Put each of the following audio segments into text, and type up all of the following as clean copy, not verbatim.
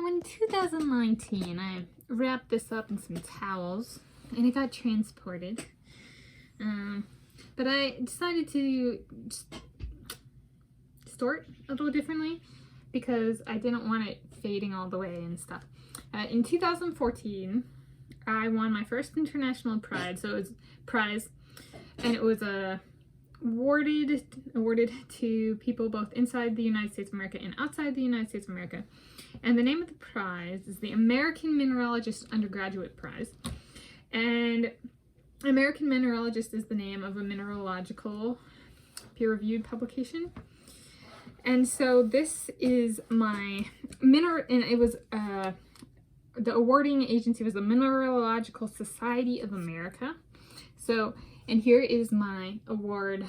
in 2019, I wrapped this up in some towels and it got transported. But I decided to store it a little differently because I didn't want it fading all the way and stuff. In 2014, I won my first international prize. So it was prize, and it was awarded to people both inside the United States of America and outside the United States of America. And the name of the prize is the American Mineralogist Undergraduate Prize. And American Mineralogist is the name of a mineralogical peer-reviewed publication. And so this is my and it was the awarding agency was the Mineralogical Society of America. So, and here is my award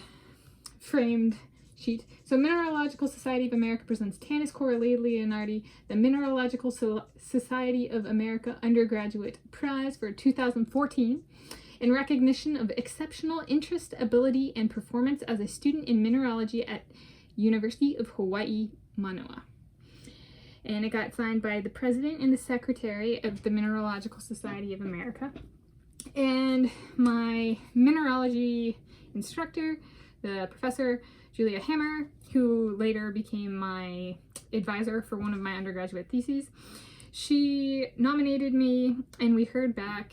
framed sheet. So Mineralogical Society of America presents Tanis Coralee Leonhardi, the Mineralogical Society of America Undergraduate Prize for 2014 in recognition of exceptional interest, ability, and performance as a student in mineralogy at University of Hawai, Mānoa. And it got signed by the president and the secretary of the Mineralogical Society of America. And my mineralogy instructor, the professor Julia Hammer, who later became my advisor for one of my undergraduate theses, she nominated me, and we heard back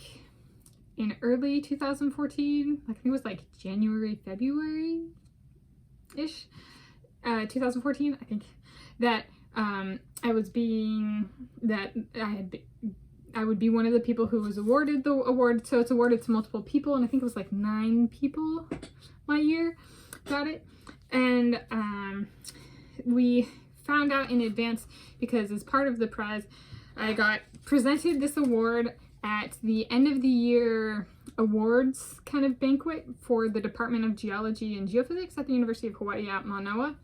in early 2014, I think it was like January, February-ish, 2014, I think, that I would be one of the people who was awarded the award. So it's awarded to multiple people, and I think it was like 9 people my year got it. And we found out in advance because as part of the prize, I got presented this award at the end of the year awards kind of banquet for the Department of Geology and Geophysics at the University of Hawaii at Mānoa.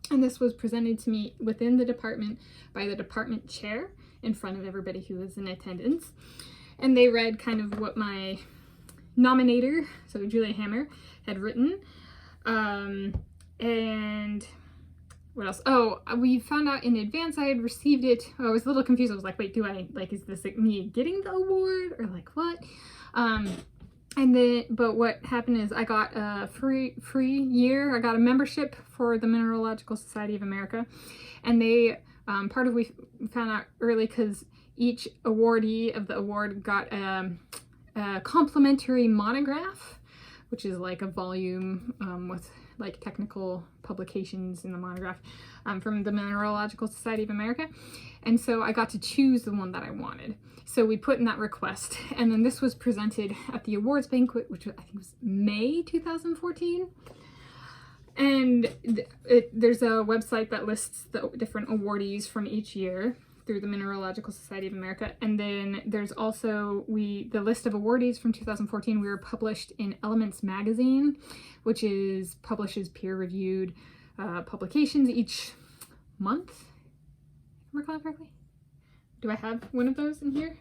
And this was presented to me within the department by the department chair in front of everybody who was in attendance. And they read kind of what my nominator, so Julia Hammer, had written. And what else? Oh, we found out in advance I had received it. I was a little confused. I was like, wait, is this like me getting the award or like what? But what happened is I got a free year. I got a membership for the Mineralogical Society of America, and they we found out early because each awardee of the award got a complimentary monograph, which is like a volume with like technical publications in the monograph from the Mineralogical Society of America. And so I got to choose the one that I wanted. So we put in that request, and then this was presented at the awards banquet, which I think was May 2014. And there's a website that lists the different awardees from each year through the Mineralogical Society of America. And then there's also the list of awardees from 2014. We were published in Elements magazine, which publishes peer-reviewed publications each month, if I recall correctly. Do I have one of those in here?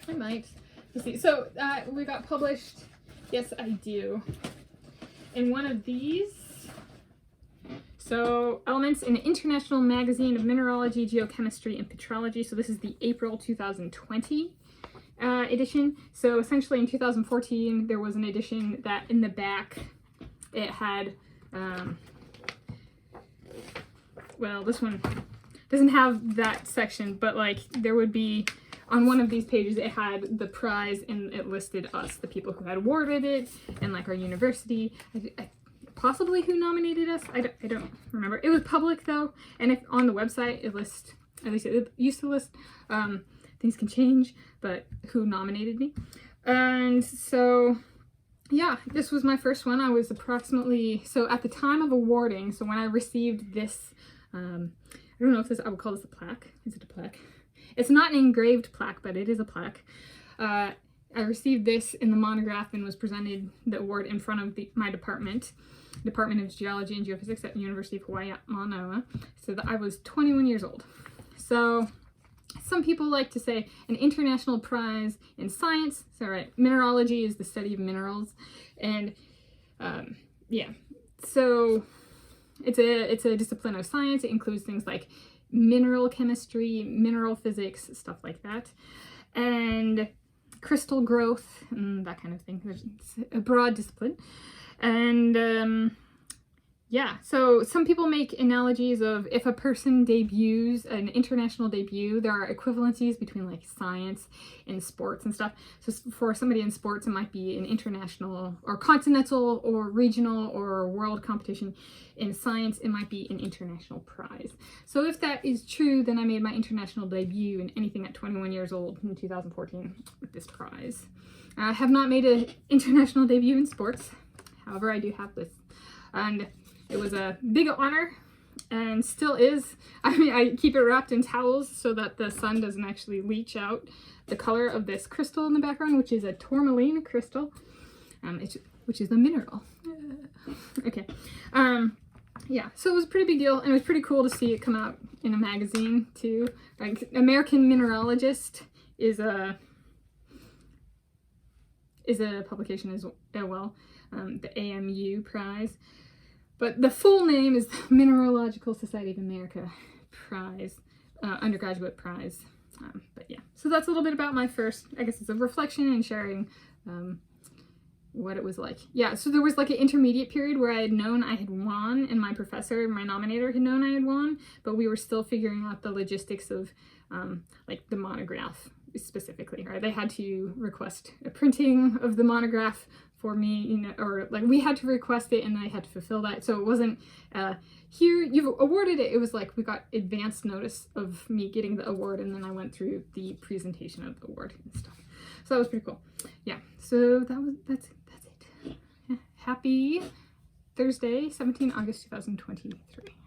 I might. Let's see. So we got published. Yes, I do. In one of these. So Elements, an international magazine of mineralogy, geochemistry, and petrology. So this is the April 2020 edition. So essentially in 2014, there was an edition that in the back, it had, well, this one doesn't have that section, but like there would be, on one of these pages, it had the prize and it listed us, the people who had awarded it, and like our university, possibly who nominated us. I don't remember. It was public though, and if on the website it lists, at least it used to list, things can change, but who nominated me. And so yeah, this was my first one. I was approximately, so at the time of awarding, so when I received this, I don't know if I would call this a plaque. Is it a plaque? It's not an engraved plaque, but it is a plaque. I received this in the monograph and was presented the award in front of my Department of Geology and Geophysics at the University of Hawaii at Mānoa. So that I was 21 years old. So some people like to say an international prize in science. So right, mineralogy is the study of minerals. And yeah, so it's a discipline of science. It includes things like mineral chemistry, mineral physics, stuff like that, and crystal growth, and that kind of thing. It's a broad discipline. And yeah, so some people make analogies of if a person debuts, an international debut, there are equivalencies between like science and sports and stuff. So for somebody in sports, it might be an international or continental or regional or world competition. In science, it might be an international prize. So if that is true, then I made my international debut in anything at 21 years old in 2014 with this prize. I have not made an international debut in sports. However, I do have this. And it was a big honor and still is. I mean, I keep it wrapped in towels so that the sun doesn't actually leach out the color of this crystal in the background, which is a tourmaline crystal, which is a mineral. Okay. Yeah, so it was a pretty big deal, and it was pretty cool to see it come out in a magazine too. Like American Mineralogist is a publication as well, the AMU prize. But the full name is the Mineralogical Society of America Prize, Undergraduate Prize. But yeah, so that's a little bit about my first, I guess it's a reflection and sharing what it was like. Yeah, so there was like an intermediate period where I had known I had won, and my professor, my nominator, had known I had won, but we were still figuring out the logistics of like the monograph specifically, right? They had to request a printing of the monograph for me, you know, or like we had to request it and I had to fulfill that. So it wasn't here you've awarded it. It was like we got advance notice of me getting the award, and then I went through the presentation of the award and stuff. So that was pretty cool. Yeah. So that's it. Yeah. Happy Thursday, 17 August 2023.